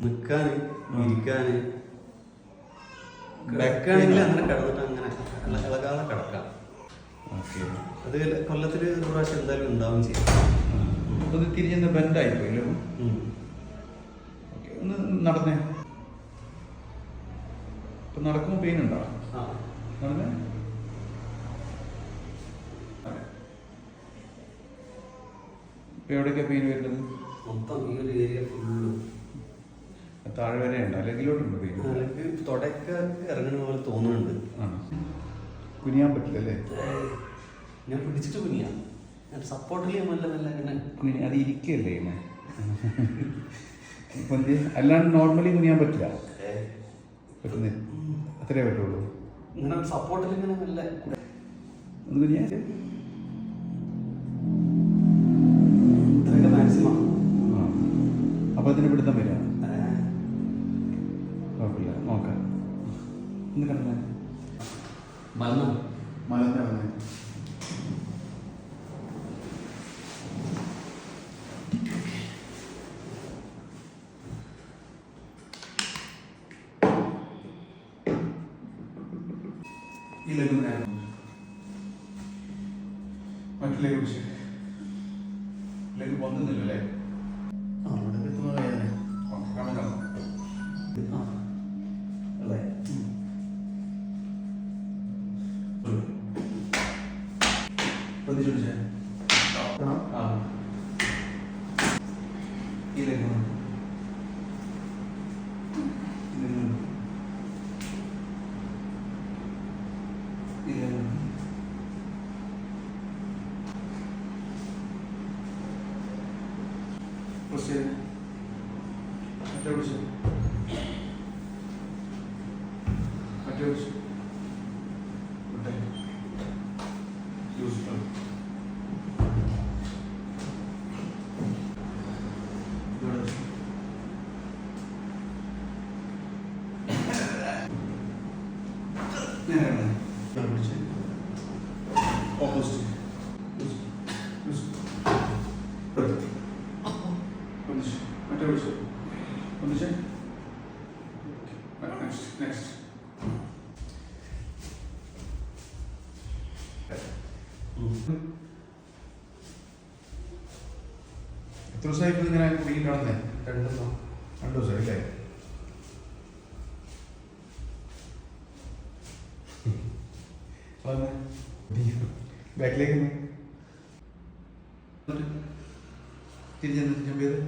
നിൽക്കാൻ ഇരിക്കാന് വെക്കാണെങ്കിൽ അങ്ങനെ കിടന്നിട്ട് അങ്ങനെ ഇളകാതെ കിടക്കാം. അത് കൊല്ലത്തിൽ ഒരു പ്രാവശ്യം എന്തായാലും ഉണ്ടാവും ചെയ്യും. അത് തിരിഞ്ഞെന്ന് ബെൻഡായിപ്പോയില്ലോ. ഒന്ന് നടന്നേ. ഇപ്പൊ നടക്കുമ്പോൾ പെയിൻ ഉണ്ടോ? നടന്നേ. ഇപ്പൊ എവിടേക്കാ പെയിൻ വരുന്നത്? മൊത്തം ഈ ഒരു ഏരിയ ഫുള്ള് താഴെ വരെ ഉണ്ട്. അല്ലെങ്കിലോട്ടുണ്ട് പെയിൻ. അല്ലെങ്കിൽ തുടക്ക ഇറങ്ങുന്ന പോലെ തോന്നുന്നുണ്ട്. കുനിയാൻ പറ്റില്ലല്ലേ? ഞാൻ പിടിച്ചിട്ട് കുനിയാം. ഞാൻ സപ്പോർട്ട് ചെയ്യാൻ മെല്ലെ അങ്ങനെ അത് ഇരിക്കല്ലേ ഇങ്ങനെ. അല്ലാണ്ട് നോർമലി കുനിയാൻ പറ്റില്ല. പറ്റുന്നേ അത്രേ പറ്റുള്ളൂ. ഇങ്ങനെ സപ്പോർട്ടിൽ ഇങ്ങനെ മെല്ലെ ഒന്ന് കുനിയാ. ഇത്രയൊക്കെ മാക്സിമം. അപ്പൊ അതിന് പിടുത്തം വരിക. കുഴപ്പമില്ല, നോക്കാം. ഒന്ന് കിടന്നേ. മലന്ന് കിടന്നേ. ഈ ലഘു മറ്റിലെ കുറിച്ച് ലഘു പൊന്നുന്നില്ലല്ലേ? അവിടെ എത്തുന്ന വേദന അല്ലേ? പ്രതിഷ്ഠിച്ചേ. ഈ ലഘു എത്ര ദിവസമായിട്ട് ഇങ്ങനെ കുടുങ്ങി കാണുന്നേ? 2 ദിവസം അല്ലേ? ബാക്കിലേക്ക് തിരിഞ്ഞെന്ന് ജമ്പ് ചെയ്ത്